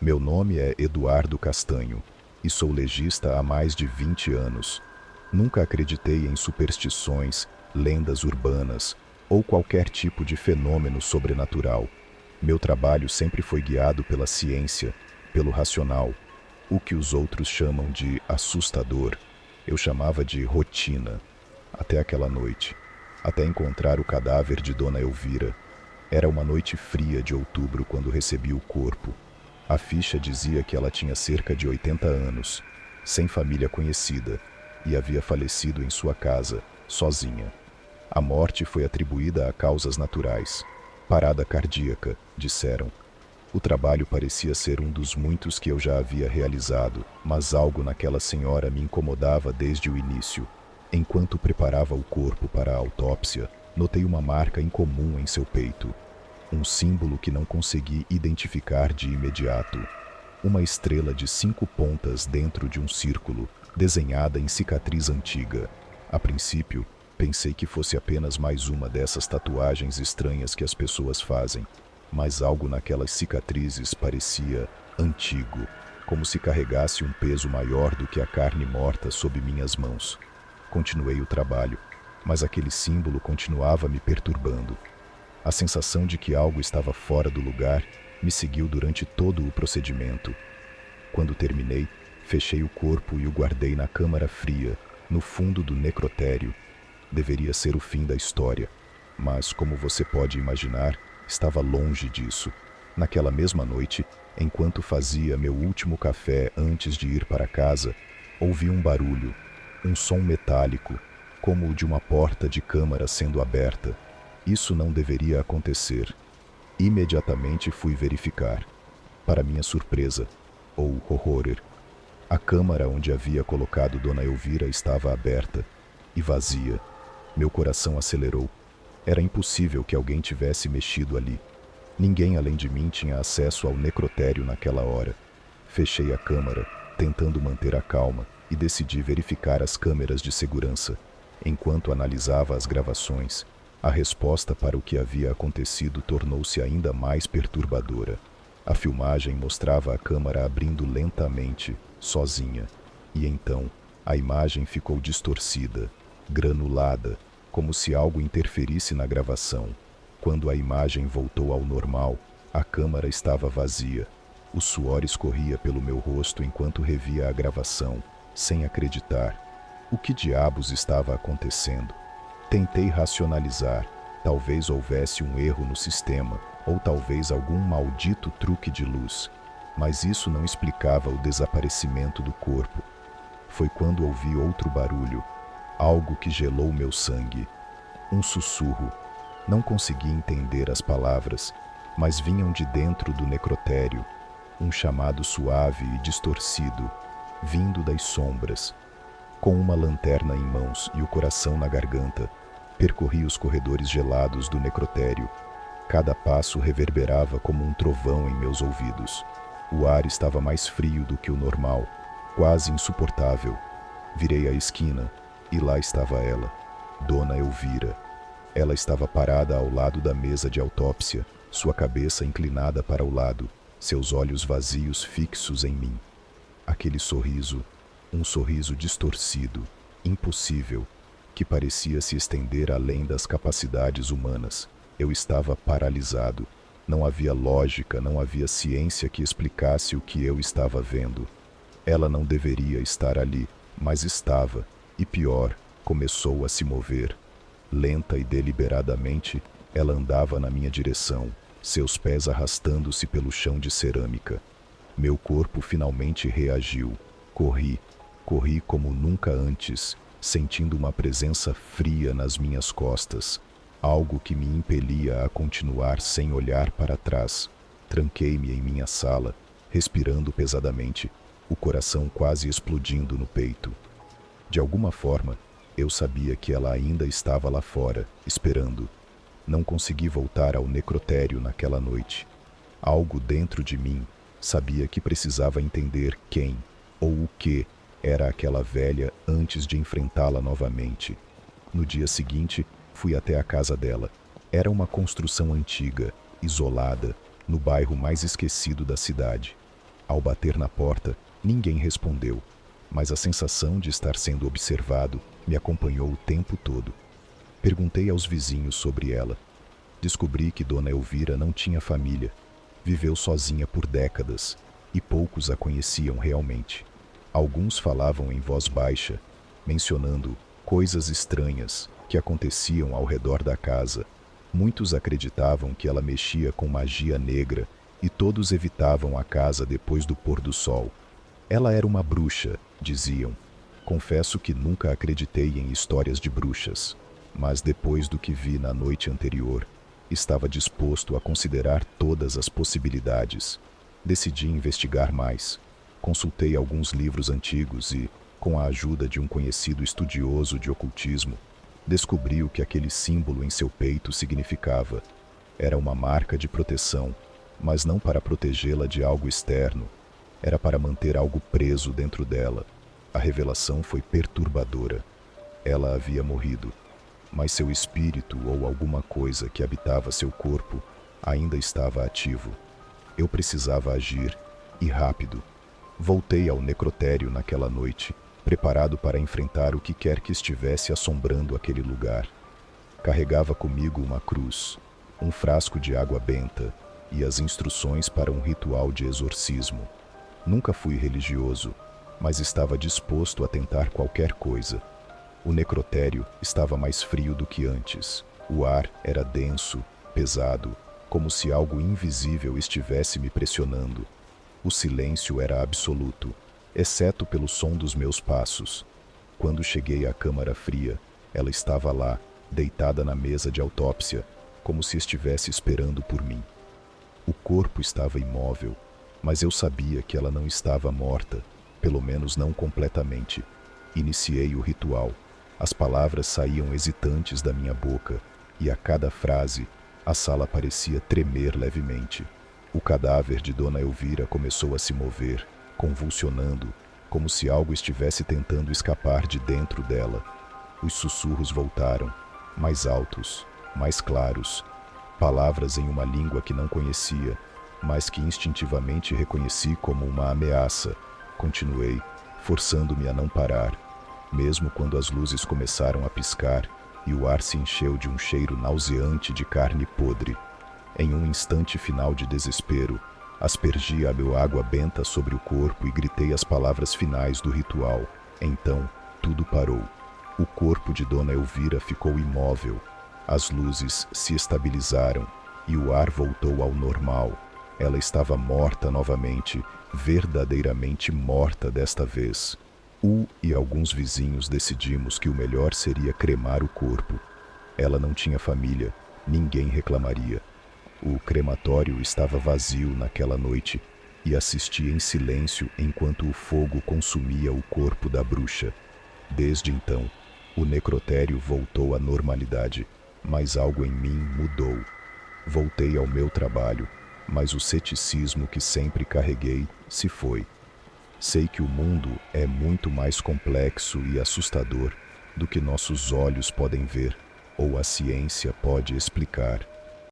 Meu nome é Eduardo Castanho e sou legista há mais de 20 anos. Nunca acreditei em superstições, lendas urbanas ou qualquer tipo de fenômeno sobrenatural. Meu trabalho sempre foi guiado pela ciência, pelo racional. O que os outros chamam de assustador, eu chamava de rotina. Até aquela noite, até encontrar o cadáver de Dona Elvira. Era uma noite fria de outubro quando recebi o corpo. A ficha dizia que ela tinha cerca de 80 anos, sem família conhecida, e havia falecido em sua casa, sozinha. A morte foi atribuída a causas naturais. Parada cardíaca, disseram. O trabalho parecia ser um dos muitos que eu já havia realizado, mas algo naquela senhora me incomodava desde o início. Enquanto preparava o corpo para a autópsia, notei uma marca incomum em seu peito. Um símbolo que não consegui identificar de imediato. Uma estrela de 5 pontas dentro de um círculo, desenhada em cicatriz antiga. A princípio, pensei que fosse apenas mais uma dessas tatuagens estranhas que as pessoas fazem, mas algo naquelas cicatrizes parecia antigo, como se carregasse um peso maior do que a carne morta sob minhas mãos. Continuei o trabalho, mas aquele símbolo continuava me perturbando. A sensação de que algo estava fora do lugar me seguiu durante todo o procedimento. Quando terminei, fechei o corpo e o guardei na câmara fria, no fundo do necrotério. Deveria ser o fim da história, mas, como você pode imaginar, estava longe disso. Naquela mesma noite, enquanto fazia meu último café antes de ir para casa, ouvi um barulho, um som metálico, como o de uma porta de câmara sendo aberta. Isso não deveria acontecer. Imediatamente fui verificar. Para minha surpresa, ou horror, a câmara onde havia colocado Dona Elvira estava aberta e vazia. Meu coração acelerou. Era impossível que alguém tivesse mexido ali. Ninguém além de mim tinha acesso ao necrotério naquela hora. Fechei a câmara, tentando manter a calma, e decidi verificar as câmeras de segurança. Enquanto analisava as gravações, a resposta para o que havia acontecido tornou-se ainda mais perturbadora. A filmagem mostrava a câmara abrindo lentamente, sozinha, e então a imagem ficou distorcida, granulada, como se algo interferisse na gravação. Quando a imagem voltou ao normal, a câmara estava vazia. O suor escorria pelo meu rosto enquanto revia a gravação, sem acreditar. O que diabos estava acontecendo? Tentei racionalizar. Talvez houvesse um erro no sistema, ou talvez algum maldito truque de luz. Mas isso não explicava o desaparecimento do corpo. Foi quando ouvi outro barulho, algo que gelou meu sangue. Um sussurro. Não consegui entender as palavras, mas vinham de dentro do necrotério. Um chamado suave e distorcido, vindo das sombras. Com uma lanterna em mãos e o coração na garganta, percorri os corredores gelados do necrotério. Cada passo reverberava como um trovão em meus ouvidos. O ar estava mais frio do que o normal, quase insuportável. Virei a esquina e lá estava ela, Dona Elvira. Ela estava parada ao lado da mesa de autópsia, sua cabeça inclinada para o lado, seus olhos vazios fixos em mim. Aquele sorriso, um sorriso distorcido, impossível, que parecia se estender além das capacidades humanas. Eu estava paralisado. Não havia lógica, não havia ciência que explicasse o que eu estava vendo. Ela não deveria estar ali, mas estava, e pior, começou a se mover. Lenta e deliberadamente, ela andava na minha direção, seus pés arrastando-se pelo chão de cerâmica. Meu corpo finalmente reagiu. Corri como nunca antes, sentindo uma presença fria nas minhas costas, algo que me impelia a continuar sem olhar para trás. Tranquei-me em minha sala, respirando pesadamente, o coração quase explodindo no peito. De alguma forma, eu sabia que ela ainda estava lá fora, esperando. Não consegui voltar ao necrotério naquela noite. Algo dentro de mim sabia que precisava entender quem ou o que era aquela velha antes de enfrentá-la novamente. No dia seguinte, fui até a casa dela. Era uma construção antiga, isolada, no bairro mais esquecido da cidade. Ao bater na porta, ninguém respondeu, mas a sensação de estar sendo observado me acompanhou o tempo todo. Perguntei aos vizinhos sobre ela. Descobri que Dona Elvira não tinha família, viveu sozinha por décadas e poucos a conheciam realmente. Alguns falavam em voz baixa, mencionando coisas estranhas que aconteciam ao redor da casa. Muitos acreditavam que ela mexia com magia negra e todos evitavam a casa depois do pôr do sol. Ela era uma bruxa, diziam. Confesso que nunca acreditei em histórias de bruxas, mas depois do que vi na noite anterior, estava disposto a considerar todas as possibilidades. Decidi investigar mais. Consultei alguns livros antigos e, com a ajuda de um conhecido estudioso de ocultismo, descobri o que aquele símbolo em seu peito significava. Era uma marca de proteção, mas não para protegê-la de algo externo. Era para manter algo preso dentro dela. A revelação foi perturbadora. Ela havia morrido, mas seu espírito ou alguma coisa que habitava seu corpo ainda estava ativo. Eu precisava agir, e rápido. Voltei ao necrotério naquela noite, preparado para enfrentar o que quer que estivesse assombrando aquele lugar. Carregava comigo uma cruz, um frasco de água benta e as instruções para um ritual de exorcismo. Nunca fui religioso, mas estava disposto a tentar qualquer coisa. O necrotério estava mais frio do que antes. O ar era denso, pesado, como se algo invisível estivesse me pressionando. O silêncio era absoluto, exceto pelo som dos meus passos. Quando cheguei à câmara fria, ela estava lá, deitada na mesa de autópsia, como se estivesse esperando por mim. O corpo estava imóvel, mas eu sabia que ela não estava morta, pelo menos não completamente. Iniciei o ritual. As palavras saíam hesitantes da minha boca, e a cada frase, a sala parecia tremer levemente. O cadáver de Dona Elvira começou a se mover, convulsionando, como se algo estivesse tentando escapar de dentro dela. Os sussurros voltaram, mais altos, mais claros, palavras em uma língua que não conhecia, mas que instintivamente reconheci como uma ameaça. Continuei, forçando-me a não parar, mesmo quando as luzes começaram a piscar e o ar se encheu de um cheiro nauseante de carne podre. Em um instante final de desespero, aspergi a meu água benta sobre o corpo e gritei as palavras finais do ritual. Então, tudo parou. O corpo de Dona Elvira ficou imóvel. As luzes se estabilizaram e o ar voltou ao normal. Ela estava morta novamente, verdadeiramente morta desta vez. E alguns vizinhos decidimos que o melhor seria cremar o corpo. Ela não tinha família, ninguém reclamaria. O crematório estava vazio naquela noite e assisti em silêncio enquanto o fogo consumia o corpo da bruxa. Desde então, o necrotério voltou à normalidade, mas algo em mim mudou. Voltei ao meu trabalho, mas o ceticismo que sempre carreguei se foi. Sei que o mundo é muito mais complexo e assustador do que nossos olhos podem ver ou a ciência pode explicar.